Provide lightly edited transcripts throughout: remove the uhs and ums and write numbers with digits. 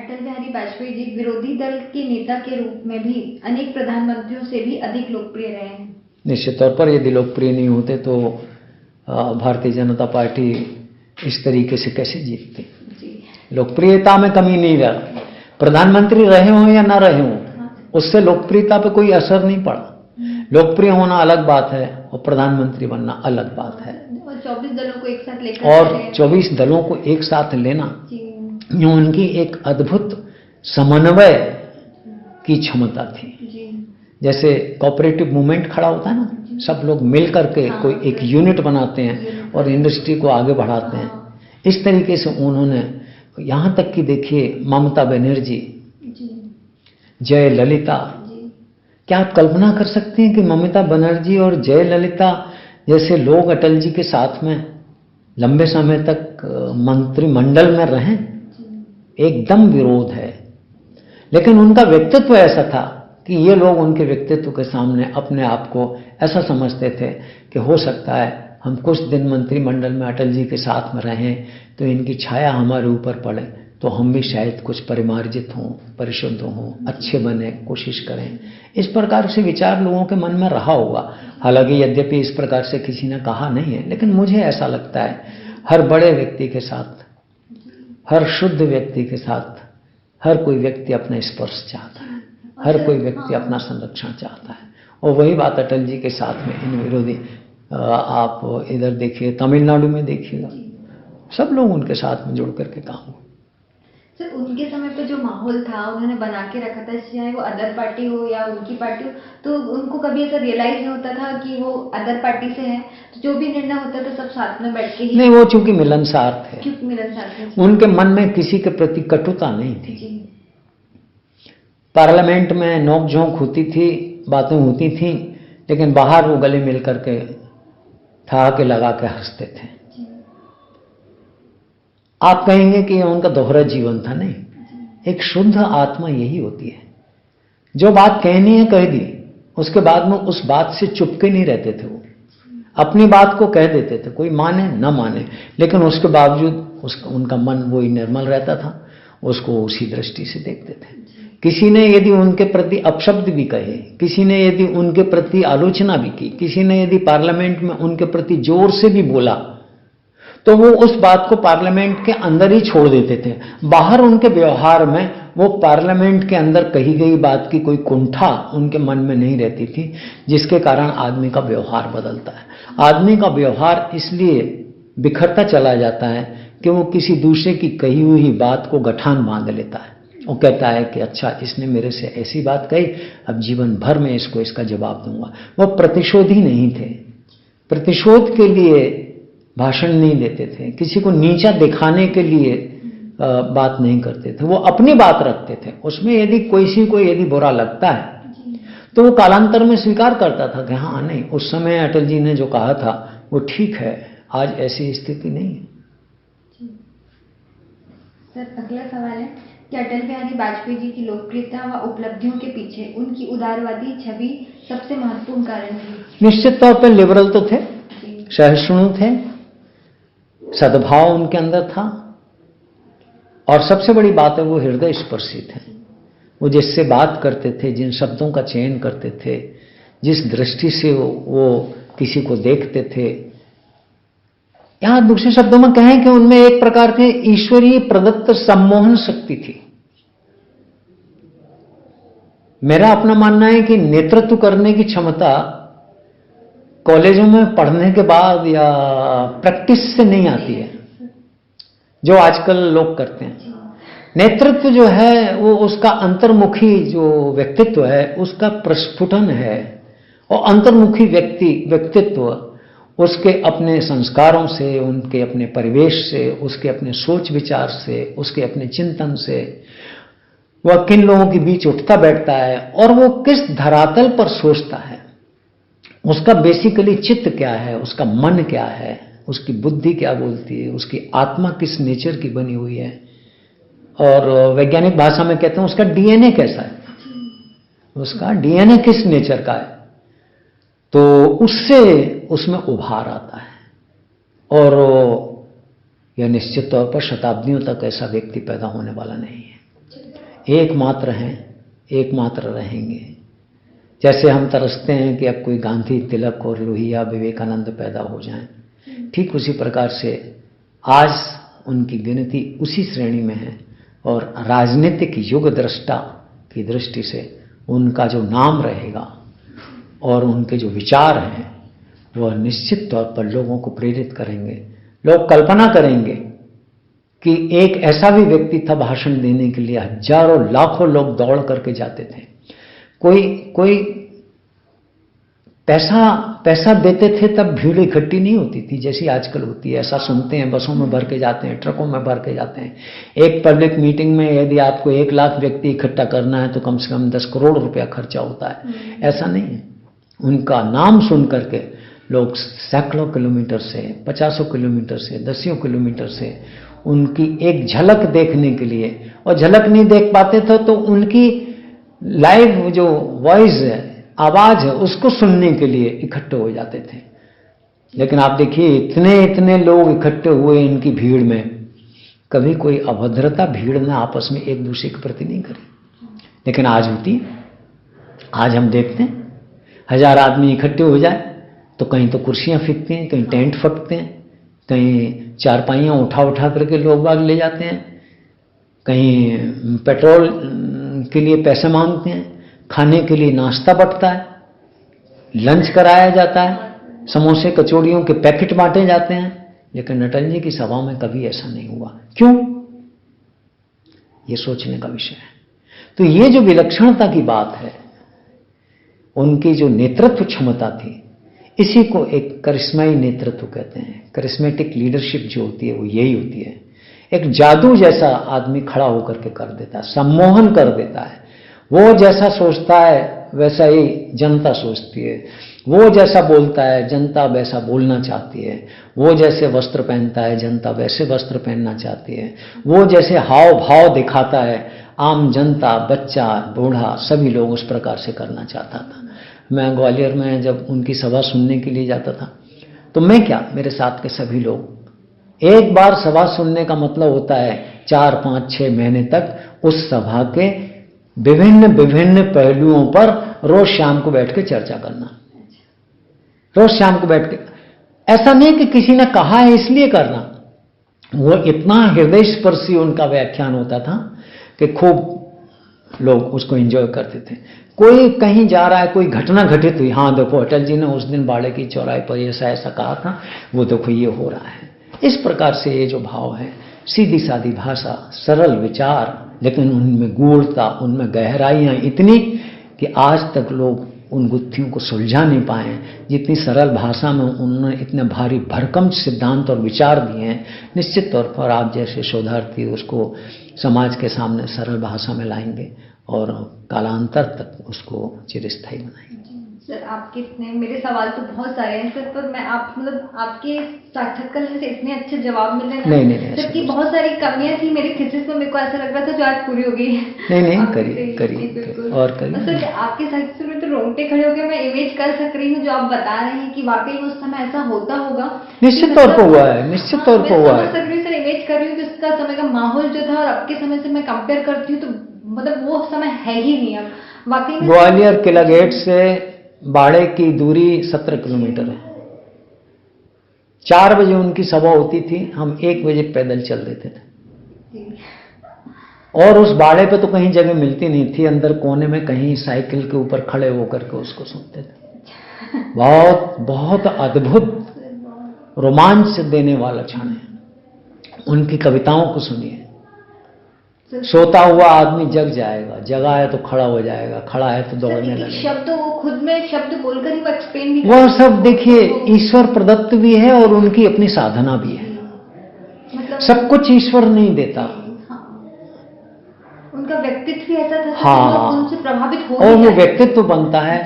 अटल बिहारी वाजपेयी जी विरोधी दल के नेता के रूप में भी अनेक प्रधानमंत्रियों से भी अधिक लोकप्रिय रहे हैं। निश्चित तौर पर यदि लोकप्रिय नहीं होते तो भारतीय जनता पार्टी इस तरीके से कैसे जीतती। लोकप्रियता में कमी नहीं रहा, प्रधानमंत्री रहे हों या ना रहे हों, उससे लोकप्रियता पे कोई असर नहीं पड़ा। लोकप्रिय होना अलग बात है और प्रधानमंत्री बनना अलग बात है। और 24 दलों को एक साथ लेकर और 24 दलों को एक साथ लेना, ये उनकी एक अद्भुत समन्वय की क्षमता थी। जैसे कोऑपरेटिव मूवमेंट खड़ा होता है ना, सब लोग मिल करके कोई एक यूनिट बनाते हैं और इंडस्ट्री को आगे बढ़ाते हैं। इस तरीके से उन्होंने, यहाँ तक कि देखिए ममता बनर्जी, जयललिता, क्या आप कल्पना कर सकते हैं कि ममता बनर्जी और जयललिता जैसे लोग अटल जी के साथ में लंबे समय तक मंत्रिमंडल में रहें? एकदम विरोध है। लेकिन उनका व्यक्तित्व ऐसा था कि ये लोग उनके व्यक्तित्व के सामने अपने आप को ऐसा समझते थे कि हो सकता है हम कुछ दिन मंत्रिमंडल में अटल जी के साथ में रहें तो इनकी छाया हमारे ऊपर पड़े, तो हम भी शायद कुछ परिमार्जित हों, परिशुद्ध हों, अच्छे बने, कोशिश करें। इस प्रकार से विचार लोगों के मन में रहा होगा। हालांकि यद्यपि इस प्रकार से किसी ने कहा नहीं है, लेकिन मुझे ऐसा लगता है हर बड़े व्यक्ति के साथ, हर शुद्ध व्यक्ति के साथ हर कोई व्यक्ति अपना स्पर्श चाहता है, हर कोई व्यक्ति अपना संरक्षण चाहता है। और वही बात अटल जी के साथ में इन विरोधी, आप इधर देखिए तमिलनाडु में देखिएगा, सब लोग उनके साथ में जुड़ करके काम हुआ। सर, उनके समय पे जो माहौल था उन्होंने बना के रखा था, चाहे वो अदर पार्टी हो या उनकी पार्टी हो, तो उनको कभी ऐसा रियलाइज नहीं होता था कि वो अदर पार्टी से है, तो जो भी निर्णय होता था सब साथ में बैठ के ही। नहीं, वो चूंकि मिलनसार थे, उनके मन में किसी के प्रति कटुता नहीं थी। पार्लियामेंट में नोक झोंक होती थी, बातें होती थी, लेकिन बाहर वो गले मिल करके ठहाके लगा के हंसते थे। आप कहेंगे कि उनका दोहरा जीवन था, नहीं, एक शुद्ध आत्मा यही होती है। जो बात कहनी है कह दी, उसके बाद में उस बात से चुपके नहीं रहते थे। वो अपनी बात को कह देते थे, कोई माने न माने, लेकिन उसके बावजूद उनका मन वही निर्मल रहता था, उसको उसी दृष्टि से देखते थे। किसी ने यदि उनके प्रति अपशब्द भी कहे, किसी ने यदि उनके प्रति आलोचना भी की, किसी ने यदि पार्लियामेंट में उनके प्रति जोर से भी बोला, तो वो उस बात को पार्लियामेंट के अंदर ही छोड़ देते थे। बाहर उनके व्यवहार में वो पार्लियामेंट के अंदर कही गई बात की कोई कुंठा उनके मन में नहीं रहती थी, जिसके कारण आदमी का व्यवहार बदलता है। आदमी का व्यवहार इसलिए बिखरता चला जाता है कि वो किसी दूसरे की कही हुई बात को गठान बांध लेता है। वो कहता है कि अच्छा, इसने मेरे से ऐसी बात कही, अब जीवन भर में इसको इसका जवाब दूंगा। वो प्रतिशोधी नहीं थे, प्रतिशोध के लिए भाषण नहीं देते थे, किसी को नीचा दिखाने के लिए बात नहीं करते थे, वो अपनी बात रखते थे। उसमें यदि किसी को यदि बुरा लगता है तो वो कालांतर में स्वीकार करता था कि हाँ, नहीं, उस समय अटल जी ने जो कहा था वो ठीक है, आज ऐसी स्थिति नहीं है। सर, अगला सवाल है कि अटल बिहारी वाजपेयी जी की लोकप्रियता व उपलब्धियों के पीछे उनकी उदारवादी छवि सबसे महत्वपूर्ण कारण थी। निश्चित तौर पर लिबरल तो थे, सहिष्णु थे, सद्भाव उनके अंदर था, और सबसे बड़ी बात है वो हृदय स्पर्शी थे। वो जिससे बात करते थे, जिन शब्दों का चयन करते थे, जिस दृष्टि से वो किसी को देखते थे, यहां दूसरे शब्दों में कहें कि उनमें एक प्रकार की ईश्वरीय प्रदत्त सम्मोहन शक्ति थी। मेरा अपना मानना है कि नेतृत्व करने की क्षमता कॉलेजों में पढ़ने के बाद या प्रैक्टिस से नहीं आती है, जो आजकल लोग करते हैं। नेतृत्व जो है वो उसका अंतर्मुखी जो व्यक्तित्व है उसका प्रस्फुटन है, और अंतर्मुखी व्यक्तित्व उसके अपने संस्कारों से, उनके अपने परिवेश से, उसके अपने सोच विचार से, उसके अपने चिंतन से, वह किन लोगों के बीच उठता बैठता है और वो किस धरातल पर सोचता है, उसका बेसिकली चित्त क्या है, उसका मन क्या है, उसकी बुद्धि क्या बोलती है, उसकी आत्मा किस नेचर की बनी हुई है, और वैज्ञानिक भाषा में कहते हैं उसका डीएनए कैसा है, उसका डीएनए किस नेचर का है, तो उससे उसमें उभार आता है। और यह निश्चित तौर पर शताब्दियों तक ऐसा व्यक्ति पैदा होने वाला नहीं है। एकमात्र हैं, एकमात्र रहेंगे। जैसे हम तरसते हैं कि अब कोई गांधी, तिलक और लोहिया, विवेकानंद पैदा हो जाएं, ठीक उसी प्रकार से आज उनकी गिनती उसी श्रेणी में है। और राजनीतिक युग दृष्टा की दृष्टि से उनका जो नाम रहेगा और उनके जो विचार हैं वह निश्चित तौर पर लोगों को प्रेरित करेंगे। लोग कल्पना करेंगे कि एक ऐसा भी व्यक्ति था भाषण देने के लिए हजारों लाखों लोग दौड़ करके जाते थे। कोई पैसा देते थे तब भीड़ इकट्ठी नहीं होती थी जैसी आजकल होती है। ऐसा सुनते हैं, बसों में भर के जाते हैं, ट्रकों में भर के जाते हैं। एक पब्लिक मीटिंग में यदि आपको 1 लाख व्यक्ति इकट्ठा करना है तो कम से कम 10 करोड़ रुपया खर्चा होता है। ऐसा नहीं है। उनका नाम सुन करके लोग सैकड़ों किलोमीटर से, 50 किलोमीटर से, 10 किलोमीटर से उनकी एक झलक देखने के लिए, और झलक नहीं देख पाते थे तो उनकी लाइव जो वॉइस है, आवाज है, उसको सुनने के लिए इकट्ठे हो जाते थे। लेकिन आप देखिए इतने लोग इकट्ठे हुए इनकी भीड़ में, कभी कोई अभद्रता भीड़ ने आपस में एक दूसरे के प्रति नहीं करी। लेकिन आज होती है। आज हम देखते हैं 1000 आदमी इकट्ठे हो जाए तो कहीं तो कुर्सियां फेंकते हैं, कहीं टेंट फटते हैं, कहीं चारपाइयां उठा करके लोग बाग ले जाते हैं, कहीं पेट्रोल के लिए पैसे मांगते हैं, खाने के लिए नाश्ता बंटता है, लंच कराया जाता है, समोसे कचौड़ियों के पैकेट बांटे जाते हैं। लेकिन अटल जी की सभा में कभी ऐसा नहीं हुआ। क्यों? ये सोचने का विषय है। तो ये जो विलक्षणता की बात है, उनकी जो नेतृत्व क्षमता थी, इसी को एक करिश्माई नेतृत्व कहते हैं। करिश्मेटिक लीडरशिप जो होती है वो यही होती है। एक जादू जैसा आदमी खड़ा होकर के कर देता है, सम्मोहन कर देता है। वो जैसा सोचता है वैसा ही जनता सोचती है, वो जैसा बोलता है जनता वैसा बोलना चाहती है, वो जैसे वस्त्र पहनता है जनता वैसे वस्त्र पहनना चाहती है, वो जैसे हाव भाव दिखाता है आम जनता, बच्चा, बूढ़ा सभी लोग उस प्रकार से करना चाहता था। मैं ग्वालियर में जब उनकी सभा सुनने के लिए जाता था तो मैं क्या, मेरे साथ के सभी लोग, एक बार सभा सुनने का मतलब होता है 4, 5, 6 महीने तक उस सभा के विभिन्न पहलुओं पर रोज शाम को बैठ के चर्चा करना। रोज शाम को बैठ के, ऐसा नहीं कि किसी ने कहा है इसलिए करना। वो इतना हृदय स्पर्शी उनका व्याख्यान होता था कि खूब लोग उसको एंजॉय करते थे। कोई कहीं जा रहा है, कोई घटना घटित हुई, हाँ देखो अटल जी ने उस दिन बाड़े की चौराहे पर ऐसा कहा था, वो देखो ये हो रहा है। इस प्रकार से ये जो भाव है, सीधी सादी भाषा, सरल विचार, लेकिन उनमें गूढ़ता, उनमें गहराइयां इतनी कि आज तक लोग उन गुत्थियों को सुलझा नहीं पाए। जितनी सरल भाषा में उन्होंने इतने भारी भरकम सिद्धांत और विचार दिए हैं, निश्चित तौर पर आप जैसे शोधार्थी उसको समाज के सामने सरल भाषा में लाएंगे और कालांतर तक उसको चिरस्थायी बनाएंगे। सर आपके इतने, मेरे सवाल तो बहुत सारे हैं सर, पर मैं आपके साक्षात्कार से इतने अच्छे जवाब मिल रहे हैं नहीं सर कि बहुत सारी कमियां थी मेरी थीसिस में, मेरे को ऐसा लग रहा था जो आज पूरी हो गई है। नहीं करिए और करिए। सर आपके साक्षात्कार में तो रोंगटे खड़े होकर मैं इमेज कर सक रही हूँ जो आप बता रहे हैं कि वाकई उस समय ऐसा होता होगा। निश्चित तौर पर हुआ है, निश्चित तौर पर हुआ है। सर इमेज कर रही हूँ कि उसका समय का माहौल जो था और अब के समय से मैं कंपेयर करती हूँ तो मतलब वो समय है ही नहीं अब वाकई। ग्वालियर किला गेट से बाड़े की दूरी 17 किलोमीटर है। 4 बजे उनकी सभा होती थी, हम 1 बजे पैदल चल देते थे। और उस बाड़े पे तो कहीं जगह मिलती नहीं थी, अंदर कोने में कहीं साइकिल के ऊपर खड़े होकर के उसको सुनते थे। बहुत अद्भुत रोमांच देने वाला क्षण है। उनकी कविताओं को सुनिए। सोता हुआ आदमी जग जाएगा, जगा है तो खड़ा हो जाएगा, खड़ा है तो दौड़ने लगेगा। शब्द वो खुद में शब्द बोलकर ही वो एक्सप्लेन भी, वह सब देखिए ईश्वर प्रदत्त भी है और उनकी अपनी साधना भी है। मतलब सब कुछ ईश्वर नहीं देता। उनका व्यक्तित्व भी ऐसा था। हाँ, उनसे प्रभावित हो, और वो व्यक्तित्व बनता है,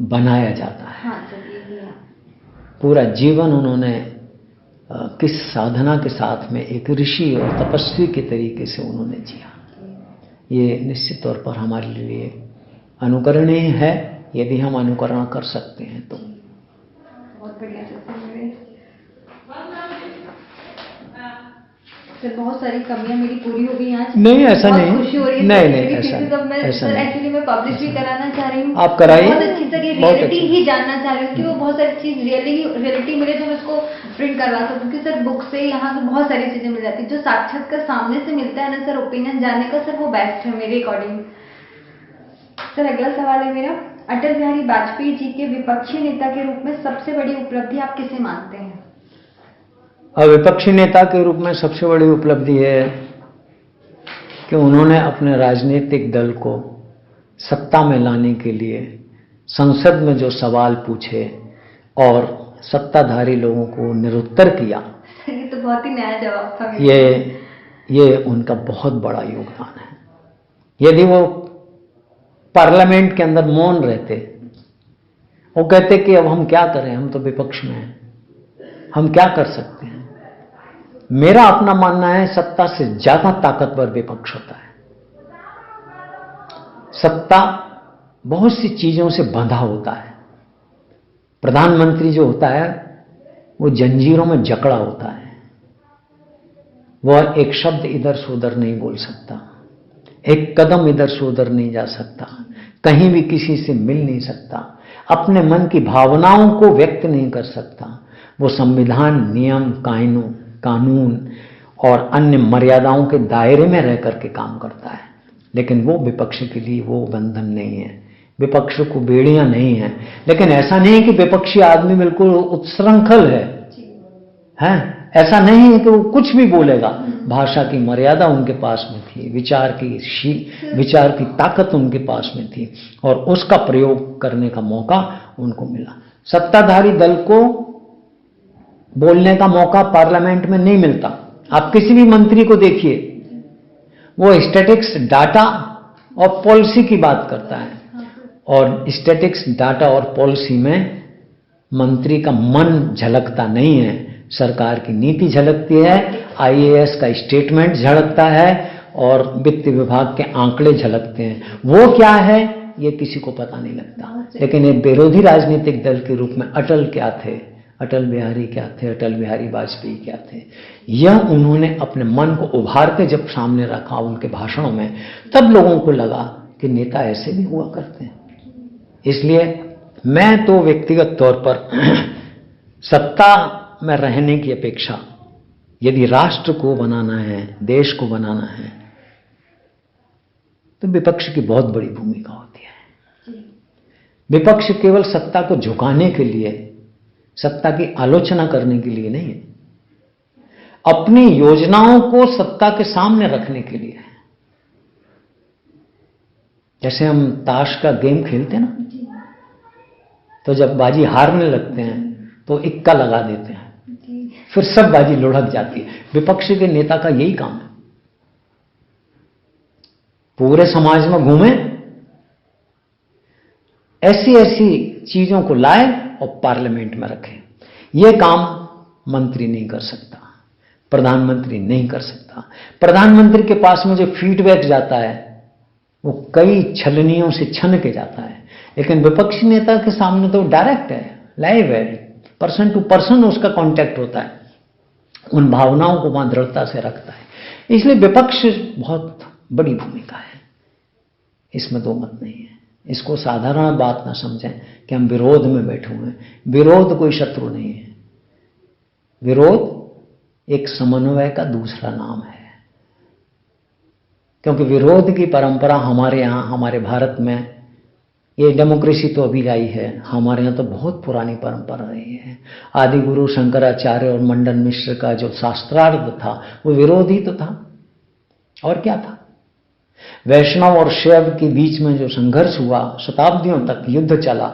बनाया जाता है। पूरा जीवन उन्होंने किस साधना के साथ में एक ऋषि और तपस्वी के तरीके से उन्होंने जिया, ये निश्चित तौर पर हमारे लिए अनुकरणीय है यदि हम अनुकरण कर सकते हैं तो। बहुत बढ़िया। सर बहुत सारी कमियां मेरी पूरी हो गई आज। नहीं, ऐसा बहुत नहीं। खुशी हो रही है नहीं, सर, नहीं, मेरी ऐसा थीसिस अब मैं नहीं, ऐसा सर नहीं। एक्चुअली मैं पब्लिश भी कराना चाह रही हूँ। आप कराइए। बहुत अच्छी सर, ये बहुत रियलिटी अच्छी। ही जानना चाह रही हूँ कि वो बहुत सारी चीज रियलिटी मिले जो मैं उसको प्रिंट करवा सकूँ, क्योंकि सर बुक से यहाँ से बहुत सारी चीजें मिल जाती है, जो साक्षात्कार सामने से मिलता है ना सर, ओपिनियन जानने का सर, वो बेस्ट है मेरे अकॉर्डिंग। सर अगला सवाल है मेरा, अटल बिहारी वाजपेयी जी के विपक्षी नेता के रूप में सबसे बड़ी उपलब्धि आप किसे मानते हैं? और विपक्षी नेता के रूप में सबसे बड़ी उपलब्धि है कि उन्होंने अपने राजनीतिक दल को सत्ता में लाने के लिए संसद में जो सवाल पूछे और सत्ताधारी लोगों को निरुत्तर किया, ये तो बहुत ही नया जवाब था मेरे ये उनका बहुत बड़ा योगदान है। यदि वो पार्लियामेंट के अंदर मौन रहते, वो कहते कि अब हम क्या करें, हम तो विपक्ष में हैं, हम क्या कर सकते हैं। मेरा अपना मानना है सत्ता से ज्यादा ताकतवर विपक्ष होता है। सत्ता बहुत सी चीजों से बंधा होता है। प्रधानमंत्री जो होता है वो जंजीरों में जकड़ा होता है, वह एक शब्द इधर से उधर नहीं बोल सकता, एक कदम इधर से उधर नहीं जा सकता, कहीं भी किसी से मिल नहीं सकता, अपने मन की भावनाओं को व्यक्त नहीं कर सकता। वो संविधान, नियम, कानून और अन्य मर्यादाओं के दायरे में रह करके काम करता है। लेकिन वो विपक्ष के लिए वो बंधन नहीं है, विपक्ष को बेड़ियां नहीं है। लेकिन ऐसा नहीं कि विपक्षी आदमी बिल्कुल उत्सृंखल है, ऐसा नहीं है कि वो कुछ भी बोलेगा। भाषा की मर्यादा उनके पास में थी, विचार की ताकत उनके पास में थी और उसका प्रयोग करने का मौका उनको मिला। सत्ताधारी दल को बोलने का मौका पार्लियामेंट में नहीं मिलता। आप किसी भी मंत्री को देखिए, वो स्टैटिक्स, डाटा और पॉलिसी की बात करता है, और स्टैटिक्स, डाटा और पॉलिसी में मंत्री का मन झलकता नहीं है, सरकार की नीति झलकती है, आईएएस का स्टेटमेंट झलकता है और वित्त विभाग के आंकड़े झलकते हैं। वो क्या है ये किसी को पता नहीं लगता। लेकिन एक विरोधी राजनीतिक दल के रूप में अटल क्या थे, अटल बिहारी क्या थे, अटल बिहारी वाजपेयी क्या थे, यह उन्होंने अपने मन को उभार के जब सामने रखा उनके भाषणों में, तब लोगों को लगा कि नेता ऐसे भी हुआ करते हैं। इसलिए मैं तो व्यक्तिगत तौर पर सत्ता में रहने की अपेक्षा यदि राष्ट्र को बनाना है, देश को बनाना है, तो विपक्ष की बहुत बड़ी भूमिका होती है। विपक्ष केवल सत्ता को झुकाने के लिए, सत्ता की आलोचना करने के लिए नहीं है, अपनी योजनाओं को सत्ता के सामने रखने के लिए है। जैसे हम ताश का गेम खेलते हैं ना, तो जब बाजी हारने लगते हैं तो इक्का लगा देते हैं, फिर सब बाजी लुढ़क जाती है। विपक्ष के नेता का यही काम है, पूरे समाज में घूमे, ऐसी ऐसी चीजों को लाए और पार्लियामेंट में रखे। यह काम मंत्री नहीं कर सकता, प्रधानमंत्री नहीं कर सकता। प्रधानमंत्री के पास में जो फीडबैक जाता है वो कई छलनियों से छन के जाता है, लेकिन विपक्षी नेता के सामने तो डायरेक्ट है, लाइव है, पर्सन टू पर्सन उसका कांटेक्ट होता है, उन भावनाओं को वहां दृढ़ता से रखता है। इसलिए विपक्ष बहुत बड़ी भूमिका है, इसमें दो मत नहीं है। इसको साधारण बात ना समझें कि हम विरोध में बैठे हुए हैं। विरोध कोई शत्रु नहीं है, विरोध एक समन्वय का दूसरा नाम है। क्योंकि विरोध की परंपरा हमारे यहां, हमारे भारत में, ये डेमोक्रेसी तो अभी आई है, हमारे यहाँ तो बहुत पुरानी परंपरा रही है। आदि गुरु शंकराचार्य और मंडन मिश्र का जो शास्त्रार्थ था वो विरोध ही तो था, और क्या था। वैष्णव और शैव के बीच में जो संघर्ष हुआ, शताब्दियों तक युद्ध चला,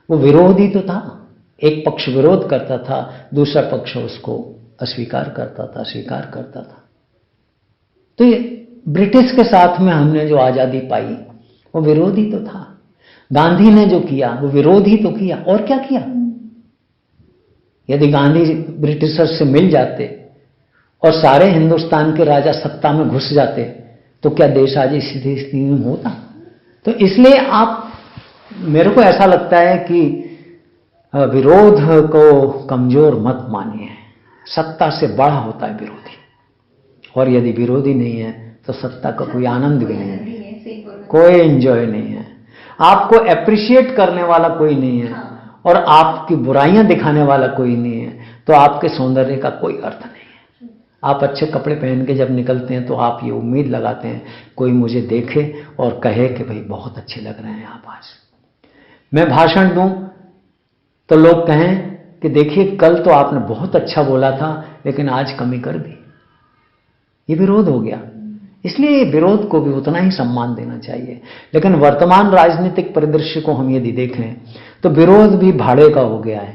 वो विरोध ही तो था। एक पक्ष विरोध करता था, दूसरा पक्ष उसको अस्वीकार करता था, स्वीकार करता था। तो ये ब्रिटिश के साथ में हमने जो आजादी पाई वो विरोध ही तो था। गांधी ने जो किया वो विरोध ही तो किया, और क्या किया। यदि गांधी ब्रिटिशर्स से मिल जाते और सारे हिंदुस्तान के राजा सत्ता में घुस जाते तो क्या देश आज इस स्थिति में होता। तो इसलिए आप, मेरे को ऐसा लगता है कि विरोध को कमजोर मत मानिए, सत्ता से बड़ा होता है विरोधी। और यदि विरोधी नहीं है तो सत्ता का कोई आनंद भी नहीं है, सही बोला। कोई एंजॉय नहीं है। आपको एप्रिशिएट करने वाला कोई नहीं है और आपकी बुराइयां दिखाने वाला कोई नहीं है, तो आपके सौंदर्य का कोई अर्थ नहीं है। आप अच्छे कपड़े पहन के जब निकलते हैं तो आप ये उम्मीद लगाते हैं कोई मुझे देखे और कहे कि भाई बहुत अच्छे लग रहे हैं आप आज। मैं भाषण दूं तो लोग कहें कि देखिए कल तो आपने बहुत अच्छा बोला था लेकिन आज कमी कर दी। ये विरोध हो गया। इसलिए विरोध को भी उतना ही सम्मान देना चाहिए। लेकिन वर्तमान राजनीतिक परिदृश्य को हम यदि देखें तो विरोध भी भाड़े का हो गया है,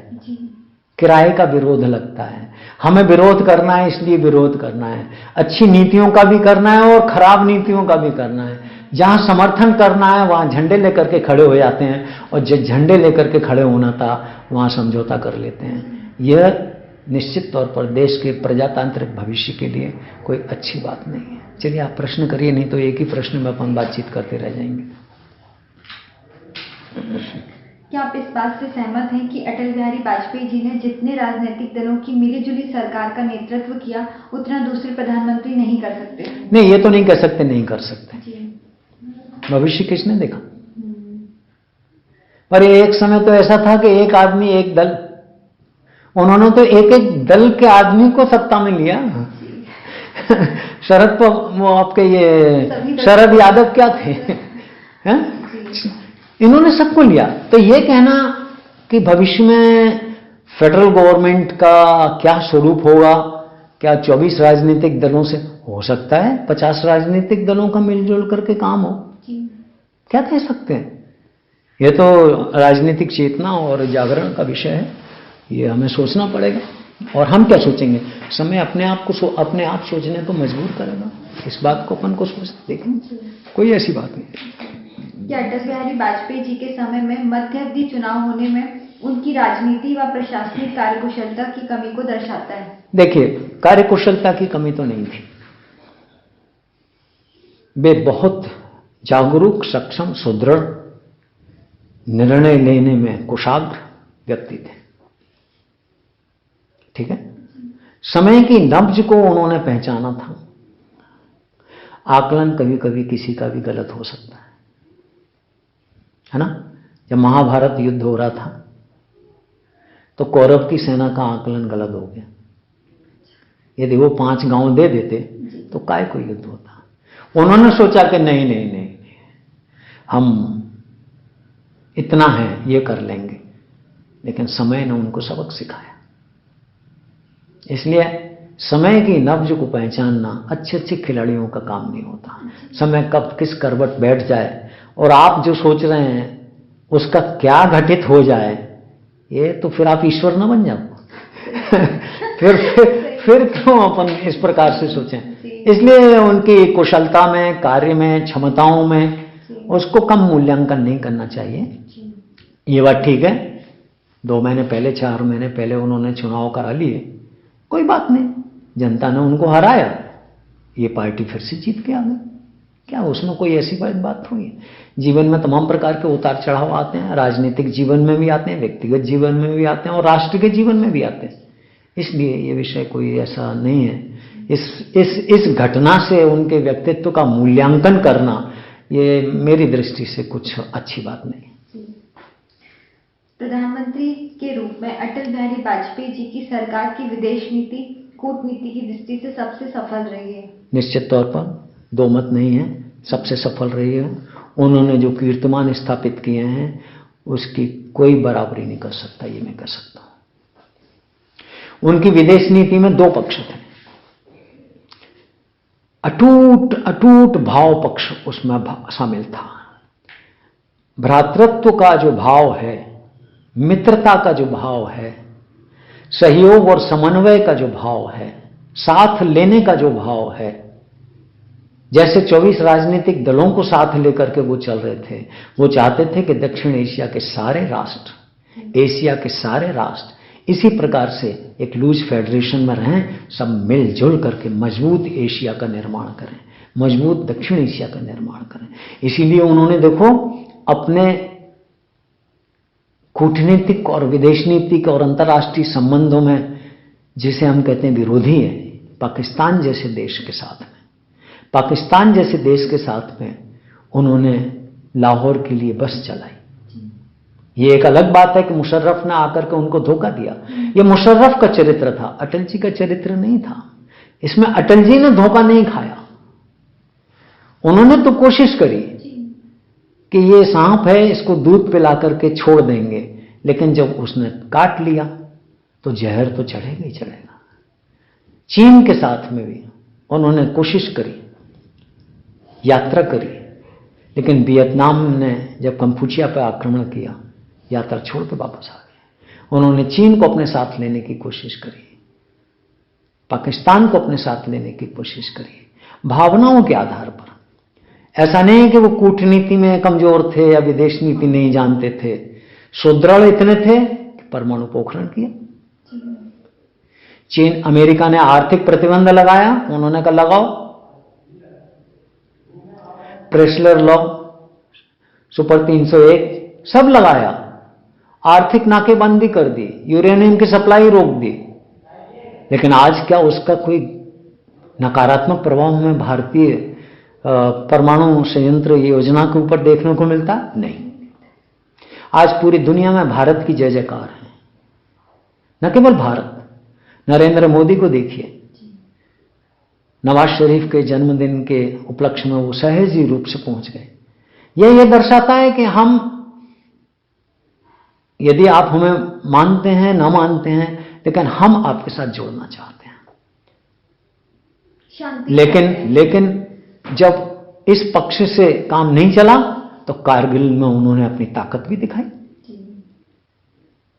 किराए का विरोध लगता है। हमें विरोध करना है इसलिए विरोध करना है, अच्छी नीतियों का भी करना है और खराब नीतियों का भी करना है। जहां समर्थन करना है वहां झंडे लेकर के खड़े हो जाते हैं और जब झंडे लेकर के खड़े होना था वहां समझौता कर लेते हैं। यह निश्चित तौर पर देश के प्रजातांत्रिक भविष्य के लिए कोई अच्छी बात नहीं है। चलिए आप प्रश्न करिए, नहीं तो एक ही प्रश्न में अपन बातचीत करते रह जाएंगे। क्या आप इस बात से सहमत हैं कि अटल बिहारी वाजपेयी जी ने जितने राजनीतिक दलों की मिलीजुली सरकार का नेतृत्व किया उतना दूसरे प्रधानमंत्री नहीं कर सकते? नहीं, ये तो नहीं कह सकते, नहीं कर सकते। भविष्य किसने देखा? पर एक समय तो ऐसा था कि एक आदमी एक दल, उन्होंने तो एक एक दल के आदमी को सत्ता में लिया। शरद तो वो आपके ये शरद यादव क्या थे हैं? इन्होंने सबको लिया। तो ये कहना कि भविष्य में फेडरल गवर्नमेंट का क्या स्वरूप होगा, क्या 24 राजनीतिक दलों से हो सकता है 50 राजनीतिक दलों का मिलजुल करके काम हो, क्या कह सकते हैं? ये तो राजनीतिक चेतना और जागरण का विषय है, ये हमें सोचना पड़ेगा। और हम क्या सोचेंगे? समय अपने आप को अपने आप सोचने को मजबूर करेगा। इस बात को अपन को सोच देखेंगे, कोई ऐसी बात नहीं। क्या अटल बिहारी वाजपेयी जी के समय में मध्यावधि चुनाव होने में उनकी राजनीति व प्रशासनिक कार्यकुशलता की कमी को दर्शाता है? देखिए, कार्यकुशलता की कमी तो नहीं थी। वे बहुत जागरूक, सक्षम, सुदृढ़, निर्णय लेने में कुशाग्र व्यक्ति थे। ठीक है, समय की नब्ज को उन्होंने पहचाना था। आकलन कभी कभी किसी का भी गलत हो सकता है ना? जब महाभारत युद्ध हो रहा था तो कौरव की सेना का आकलन गलत हो गया। यदि वो 5 गांव दे देते तो काय को युद्ध होता। उन्होंने सोचा कि नहीं नहीं नहीं, हम इतना है ये कर लेंगे, लेकिन समय ने उनको सबक सिखाया। इसलिए समय की नब्ज को पहचानना अच्छे अच्छे खिलाड़ियों का काम नहीं होता। समय कब किस करवट बैठ जाए और आप जो सोच रहे हैं उसका क्या घटित हो जाए, ये तो फिर आप ईश्वर न बन जाओ। फिर क्यों अपन इस प्रकार से सोचें? इसलिए उनकी कुशलता में, कार्य में, क्षमताओं में उसको कम मूल्यांकन नहीं करना चाहिए। ये बात ठीक है, 2 महीने पहले, 4 महीने पहले उन्होंने चुनाव करा लिए, कोई बात नहीं, जनता ने उनको हराया, ये पार्टी फिर से जीत के आ गई। क्या उसमें कोई ऐसी बात हुई है? जीवन में तमाम प्रकार के उतार चढ़ाव आते हैं, राजनीतिक जीवन में भी आते हैं, व्यक्तिगत जीवन में भी आते हैं और राष्ट्र के जीवन में भी आते हैं। इसलिए ये विषय कोई ऐसा नहीं है। इस घटना से उनके व्यक्तित्व का मूल्यांकन करना, ये मेरी दृष्टि से कुछ अच्छी बात नहीं। प्रधानमंत्री के रूप में अटल बिहारी वाजपेयी जी की सरकार की विदेश नीति कूटनीति की दृष्टि से सबसे सफल रही है? निश्चित तौर पर, दो मत नहीं है, सबसे सफल रही है। उन्होंने जो कीर्तिमान स्थापित किए हैं उसकी कोई बराबरी नहीं कर सकता, ये मैं कह सकता हूं। उनकी विदेश नीति में 2 पक्ष थे। अटूट भाव पक्ष उसमें शामिल था। भ्रातृत्व का जो भाव है, मित्रता का जो भाव है, सहयोग और समन्वय का जो भाव है, साथ लेने का जो भाव है, जैसे 24 राजनीतिक दलों को साथ लेकर के वो चल रहे थे। वो चाहते थे कि दक्षिण एशिया के सारे राष्ट्र, एशिया के सारे राष्ट्र इसी प्रकार से एक लूज फेडरेशन में रहें, सब मिलजुल करके मजबूत एशिया का निर्माण करें, मजबूत दक्षिण एशिया का निर्माण करें। इसीलिए उन्होंने देखो अपने कूटनीतिक और विदेश नीतिक और अंतर्राष्ट्रीय संबंधों में, जिसे हम कहते हैं विरोधी है, पाकिस्तान जैसे देश के साथ में, पाकिस्तान जैसे देश के साथ में उन्होंने लाहौर के लिए बस चलाई। ये एक अलग बात है कि मुशर्रफ ने आकर के उनको धोखा दिया। ये मुशर्रफ का चरित्र था, अटल जी का चरित्र नहीं था। इसमें अटल जी ने धोखा नहीं खाया। उन्होंने तो कोशिश करी कि ये सांप है, इसको दूध पिला करके छोड़ देंगे, लेकिन जब उसने काट लिया तो जहर तो चढ़ेगा ही चढ़ेगा। चीन के साथ में भी उन्होंने कोशिश करी, यात्रा करी, लेकिन वियतनाम ने जब कंफुचिया पर आक्रमण किया, यात्रा छोड़ के वापस आ गए। उन्होंने चीन को अपने साथ लेने की कोशिश करी, पाकिस्तान को अपने साथ लेने की कोशिश करी, भावनाओं के आधार पर। ऐसा नहीं है कि वो कूटनीति में कमजोर थे या विदेश नीति नहीं जानते थे। सुदृढ़ इतने थे कि परमाणु पोखरण किया। चीन, अमेरिका ने आर्थिक प्रतिबंध लगाया, उन्होंने कहा लगाओ, प्रेसलर लॉ, सुपर 301 सब लगाया, आर्थिक नाकेबंदी कर दी, यूरेनियम की सप्लाई रोक दी। लेकिन आज क्या उसका कोई नकारात्मक प्रभाव हमें भारतीय परमाणु संयंत्र योजना के ऊपर देखने को मिलता? नहीं। आज पूरी दुनिया में भारत की जय जयकार है। न केवल भारत, नरेंद्र मोदी को देखिए, नवाज शरीफ के जन्मदिन के उपलक्ष्य में वो सहज रूप से पहुंच गए। ये दर्शाता है कि हम, यदि आप हमें मानते हैं ना मानते हैं, लेकिन हम आपके साथ जुड़ना चाहते हैं। लेकिन जब इस पक्ष से काम नहीं चला तो कारगिल में उन्होंने अपनी ताकत भी दिखाई।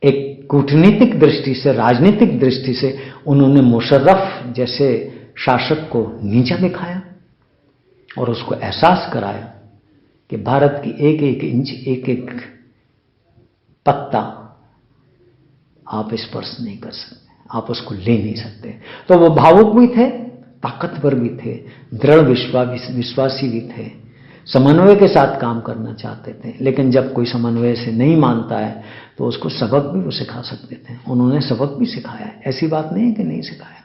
एक कूटनीतिक दृष्टि से, राजनीतिक दृष्टि से उन्होंने मुशर्रफ जैसे शासक को नीचा दिखाया और उसको एहसास कराया कि भारत की एक एक इंच, एक एक पत्ता आप स्पर्श नहीं कर सकते, आप उसको ले नहीं सकते। तो वो भावुक भी थे, ताकतवर भी थे, दृढ़ विश्वासी भी थे, समन्वय के साथ काम करना चाहते थे। लेकिन जब कोई समन्वय से नहीं मानता है तो उसको सबक भी वो सिखा सकते थे। उन्होंने सबक भी सिखाया है, ऐसी बात नहीं है कि नहीं सिखाया।